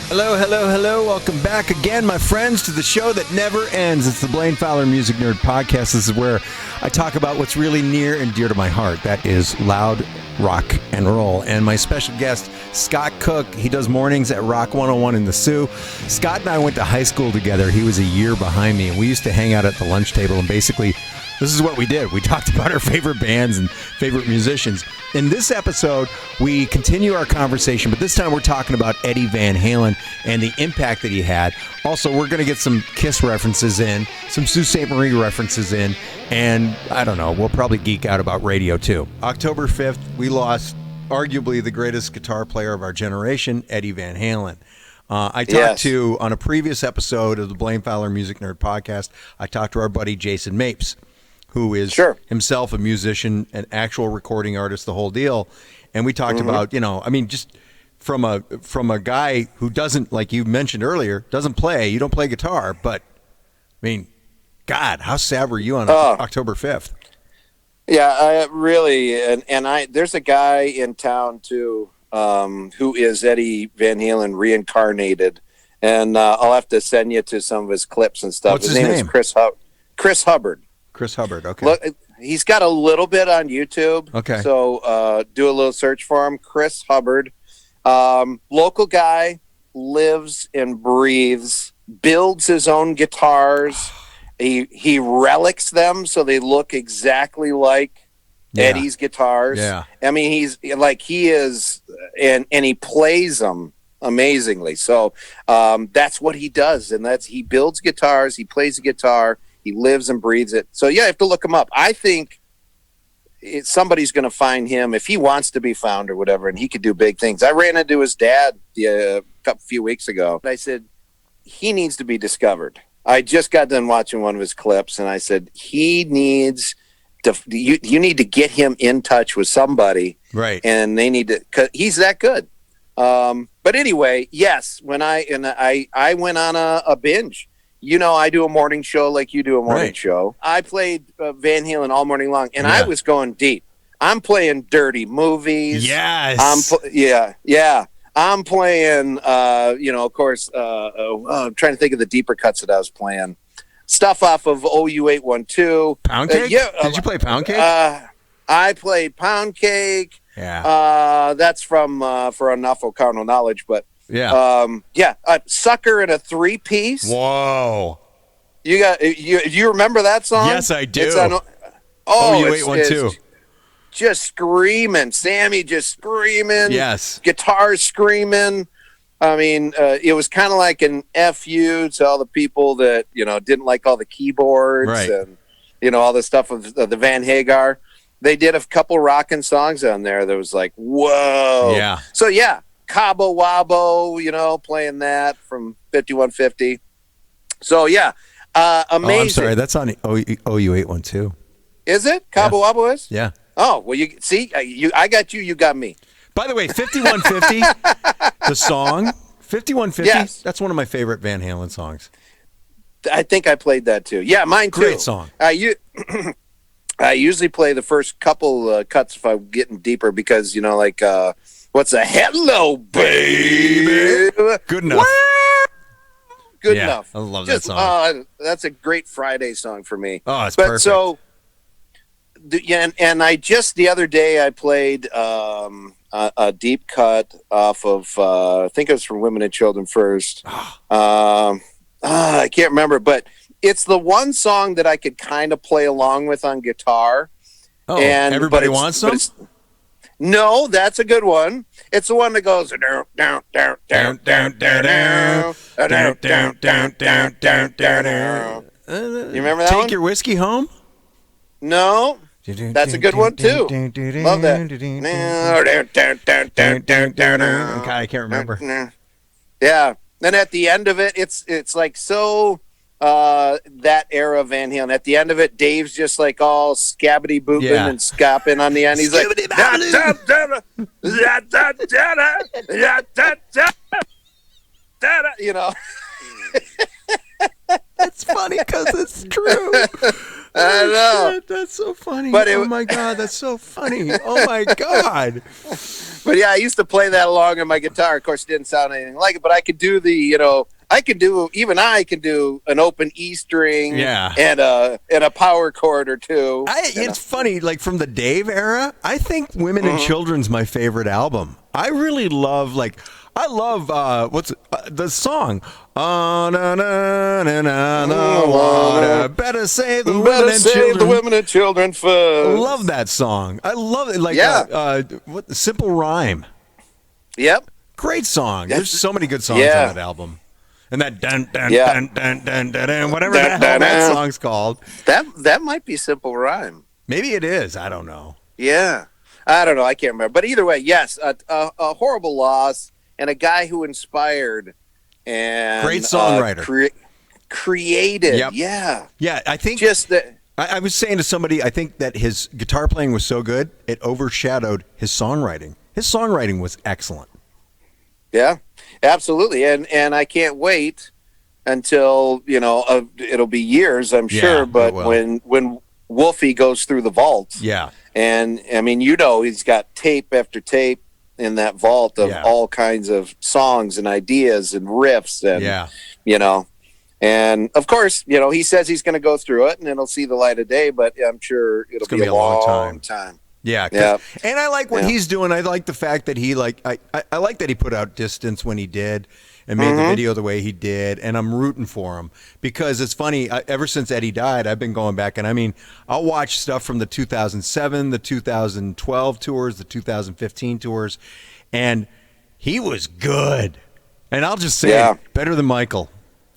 Hello, hello, hello. Welcome back again, my friends, to the show that never ends. It's the Blaine Fowler Music Nerd Podcast. This is where I talk about what's really near and dear to my heart. That is loud rock and roll. And my special guest, Scott Cook, he does mornings at Rock 101 in the Sioux. Scott and I went to high school together. He was a year behind me, and we used to hang out at the lunch table, and basically this is what we did. We talked about our favorite bands and favorite musicians. In this episode, we continue our conversation, but this time we're talking about Eddie Van Halen and the impact that he had. Also, we're going to get some Kiss references in, some Sault Ste. Marie references in, and I don't know, we'll probably geek out about radio too. October 5th, we lost arguably the greatest guitar player of our generation, Eddie Van Halen. I talked to, on a previous episode of the Blaine Fowler Music Nerd Podcast, I talked to our buddy Jason Mapes, who is himself a musician, an actual recording artist, the whole deal. And we talked about, just from a guy who doesn't, like you mentioned earlier, doesn't play. You don't play guitar, but, God, how sad were you on October 5th? Yeah, really. And there's a guy in town, too, who is Eddie Van Halen reincarnated. And I'll have to send you to some of his clips and stuff. What's his name? Is Chris Hubbard. Chris Hubbard, okay. Look, he's got a little bit on YouTube. Okay. So do a little search for him. Chris Hubbard. Local guy, lives and breathes, builds his own guitars. He relics them so they look exactly like Eddie's guitars. Yeah. I mean, he is, and he plays them amazingly. So that's what he does. And he builds guitars. He plays the guitar. He lives and breathes it. So, yeah, you have to look him up. I think somebody's going to find him if he wants to be found or whatever, and he could do big things. I ran into his dad a few weeks ago. I said, he needs to be discovered. I just got done watching one of his clips, and I said, he needs to – you need to get him in touch with somebody. Right. And they need to – because he's that good. But anyway, yes, when I went on a binge. I do a morning show like you do a morning show. I played Van Halen all morning long, and I was going deep. I'm playing dirty movies. Yes. I'm playing, of course, I'm trying to think of the deeper cuts that I was playing. Stuff off of OU812. Pound Cake? Did you play Pound Cake? I played Pound Cake. Yeah. That's from For Enough of Carnal Knowledge, but yeah. A Sucker in a 3-piece. Whoa. You remember that song? Yes, I do. It's on, it's just screaming. Sammy just screaming. Yes. Guitar screaming. I mean, it was kind of like an FU to all the people that, didn't like all the keyboards and, all the stuff of the Van Hagar. They did a couple rockin' songs on there that was like, whoa. Yeah. So, yeah. Cabo Wabo, playing that from 5150. So, yeah, amazing. Oh, I'm sorry. That's on OU812. Is it? Cabo Wabo is? Yeah. Oh, well, you see, I got you, you got me. By the way, 5150, the song, 5150, that's one of my favorite Van Halen songs. I think I played that, too. Yeah, mine, too. Great song. I usually play the first couple cuts if I'm getting deeper because, what's a hello, baby? Good enough. Good enough. I love that song. That's a great Friday song for me. Oh, it's perfect. So, and I just the other day I played a deep cut off of I think it was from Women and Children First. I can't remember, but it's the one song that I could kind of play along with on guitar. Oh, Everybody Wants Some? No, that's a good one. It's the one that goes down, down, down, down, down, down, down, down, down, down, down, down. You remember that one? Take Your Whiskey Home? No, that's a good one too. Love that. God, I can't remember. Yeah. Then at the end of it, it's like so. That era of Van Halen. At the end of it, Dave's just like all scabbity booping and scopping on the end. He's like, It's funny because it's true. I know. Shit, that's so funny. But oh my God, that's so funny. Oh my God. But yeah, I used to play that along on my guitar. Of course, it didn't sound anything like it, but I could do I can do an open E string and a power chord or two. It's funny, like from the Dave era, I think Women and Children's my favorite album. I really love, what's the song? Oh, na, na, na, na, na, water. Better save the women and children first. I love that song. I love it. Simple Rhyme. Yep. Great song. There's so many good songs on that album. And that dun dun dun dun dun dun dun, whatever the hell that song's called. That might be Simple Rhyme. Maybe it is. I don't know. Yeah. I don't know. I can't remember. But either way, yes, a horrible loss and a guy who inspired and great songwriter. Created. Yep. Yeah. Yeah, I think just that. I was saying to somebody, I think that his guitar playing was so good, it overshadowed his songwriting. His songwriting was excellent. Yeah, absolutely. And I can't wait until, it'll be years, I'm sure, but when Wolfie goes through the vault. Yeah. And I mean, he's got tape after tape in that vault of all kinds of songs and ideas and riffs and and of course, he says he's going to go through it and it'll see the light of day, but I'm sure it'll be a long time. Yeah, and I like what he's doing. I like the fact that he I like that he put out Distance when he did and made the video the way he did, and I'm rooting for him because it's funny. Ever since Eddie died, I've been going back, and I mean, I'll watch stuff from the 2007, the 2012 tours, the 2015 tours, and he was good. And I'll just say, better than Michael.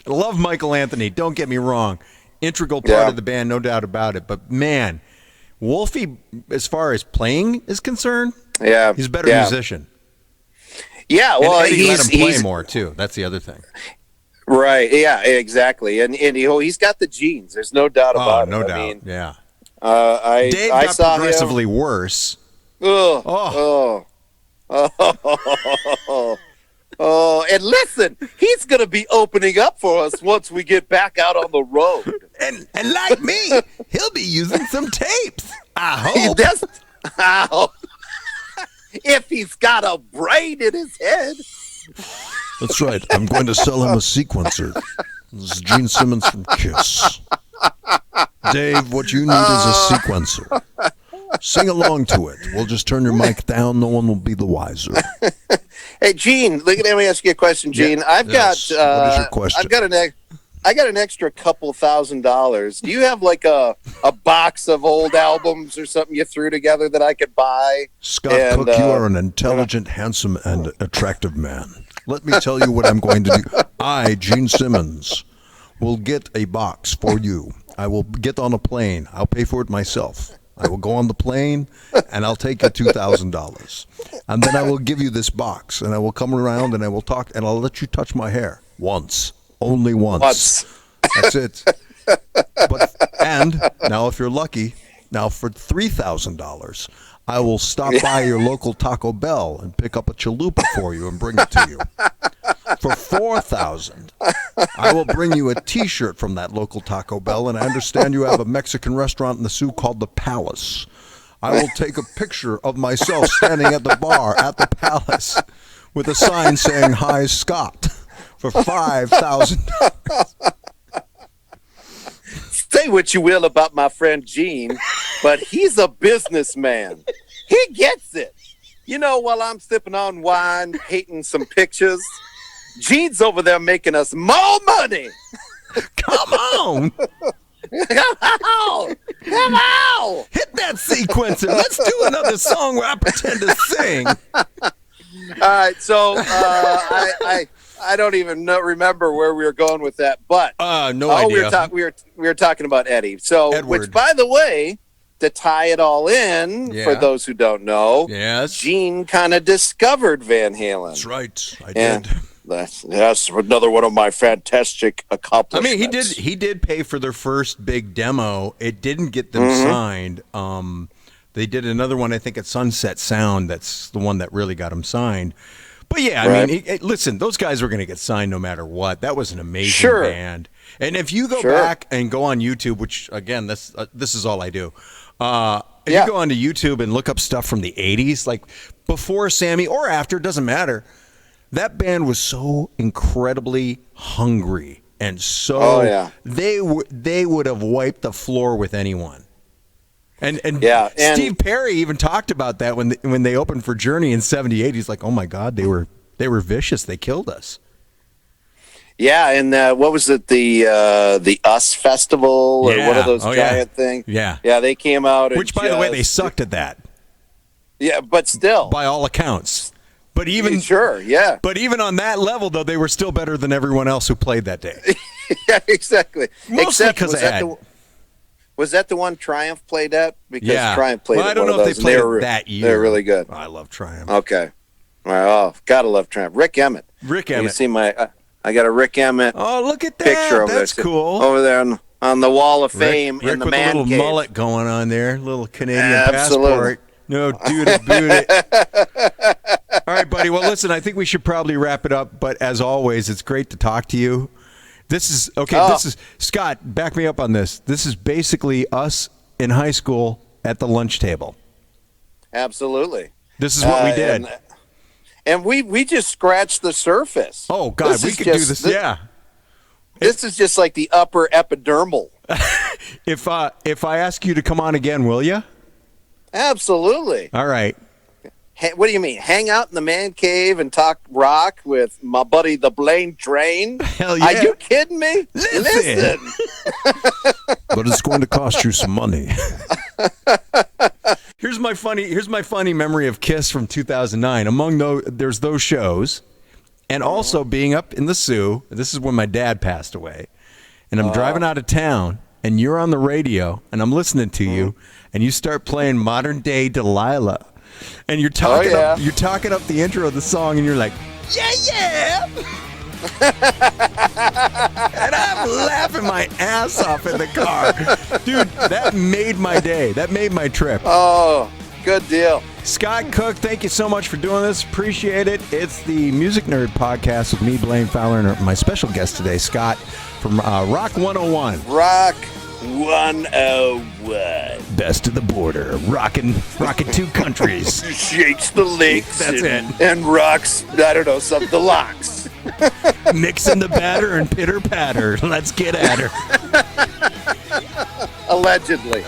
I love Michael Anthony. Don't get me wrong, integral part of the band, no doubt about it. But man, Wolfie, as far as playing is concerned, he's a better musician. Yeah, well, and Eddie let him play more too. That's the other thing. Right. Yeah. Exactly. And he's got the genes. There's no doubt about it. No doubt. I mean, yeah. Dave got progressively worse. Oh. And listen, he's going to be opening up for us once we get back out on the road. And like me, he'll be using some tapes. I hope. If he's got a brain in his head. That's right. I'm going to sell him a sequencer. This is Gene Simmons from Kiss. Dave, what you need is a sequencer. Sing along to it. We'll just turn your mic down. No one will be the wiser. Hey, Gene, let me ask you a question, Gene. What is your question? I got an extra couple $1,000. Do you have like a box of old albums or something you threw together that I could buy? Scott Cook, you are an intelligent, handsome, and attractive man. Let me tell you what I'm going to do. I, Gene Simmons, will get a box for you. I will get on a plane. I'll pay for it myself. I will go on the plane, and I'll take your $2,000. And then I will give you this box, and I will come around, and I will talk, and I'll let you touch my hair once. Only once. That's it. And now if you're lucky, now for $3,000, I will stop by your local Taco Bell and pick up a chalupa for you and bring it to you. For $4,000, I will bring you a T-shirt from that local Taco Bell, and I understand you have a Mexican restaurant in the Sioux called the Palace. I will take a picture of myself standing at the bar at the Palace with a sign saying, "Hi, Scott," for $5,000. Say what you will about my friend Gene, but he's a businessman. He gets it. While I'm sipping on wine, painting some pictures, Gene's over there making us more money. Come on. Come on. Hit that sequencer. Let's do another song where I pretend to sing. All right, so I don't even remember where we were going with that, but no idea. We were talking about Eddie. So, Edward. Which, by the way, to tie it all in, for those who don't know, Gene kind of discovered Van Halen. That's right, I did. That's another one of my fantastic accomplishments. I mean, he did pay for their first big demo. It didn't get them signed. They did another one, I think, at Sunset Sound. That's the one that really got them signed. But yeah, I Right. mean, listen, those guys were going to get signed no matter what. That was an amazing Sure. band. And if you go Sure. back and go on YouTube, which again, this is all I do. If Yeah. you go onto YouTube and look up stuff from the 80s, like before Sammy or after, doesn't matter. That band was so incredibly hungry and so Oh, yeah. they would have wiped the floor with anyone. And Yeah, and Steve Perry even talked about that when they opened for Journey in '78. He's like, "Oh my God, they were vicious. They killed us." yeah, and what was it? The Us Festival or one Yeah. of those Oh, yeah. giant things? Yeah. Yeah, they came out. And Which, by the way, they just- sucked at that Yeah, but still. by all accounts. But even Sure, yeah. But even on that level, though, they were still better than everyone else who played that day. Yeah, exactly. Mostly Except, because was of that Ed. was that the one Triumph played at? Because Yeah. Triumph played Well, at I don't one know of if those, they and played it that year. They're really good. I love Triumph. Okay. Oh, gotta love Triumph. Rick Emmett. Rick You Emmett. see I got a Rick Emmett Oh, look at that. picture over That's there. cool. Over there on the wall of fame Rick in the with man a little cave. mullet going on there, little Canadian Absolutely. passport. No, dude, it. All right, buddy. Well, listen, I think we should probably wrap it up. But as always, it's great to talk to you. This is okay. Oh. This is Scott. Back me up on this. This is basically us in high school at the lunch table. Absolutely. This is what we did. And we just scratched the surface. Oh God, This we is could do just- this. Yeah. This is just like the upper epidermal. If I ask you to come on again, will you? Absolutely. All right. What do you mean? Hang out in the man cave and talk rock with my buddy the Blaine Train? Hell yeah. Are you kidding me? Listen. But it's going to cost you some money. Here's my funny memory of Kiss from 2009. There's those shows, and also being up in the Sioux. This is when my dad passed away, and I'm driving out of town, and you're on the radio, and I'm listening to you, and you start playing Modern Day Delilah, and you're talking yeah. up the intro of the song, and you're like, yeah. And I'm laughing my ass off in the car. Dude, that made my day. That made my trip. Oh, good deal. Scott Cook, thank you so much for doing this. Appreciate it. It's the Music Nerd Podcast with me, Blaine Fowler, and my special guest today, Scott from Rock 101. Rock 101. Best of the border. Rocking two countries. Shakes the legs. That's it. And rocks, I don't know, some the locks. Mixing the batter and pitter patter. Let's get at her. Allegedly.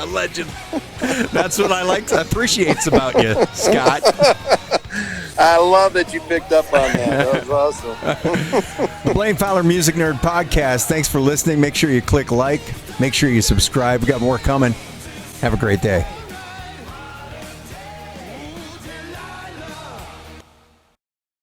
That's what I appreciates about you, Scott. I love that you picked up on that. That was awesome. The Blaine Fowler Music Nerd Podcast. Thanks for listening. Make sure you click like. Make sure you subscribe. We got more coming. Have a great day.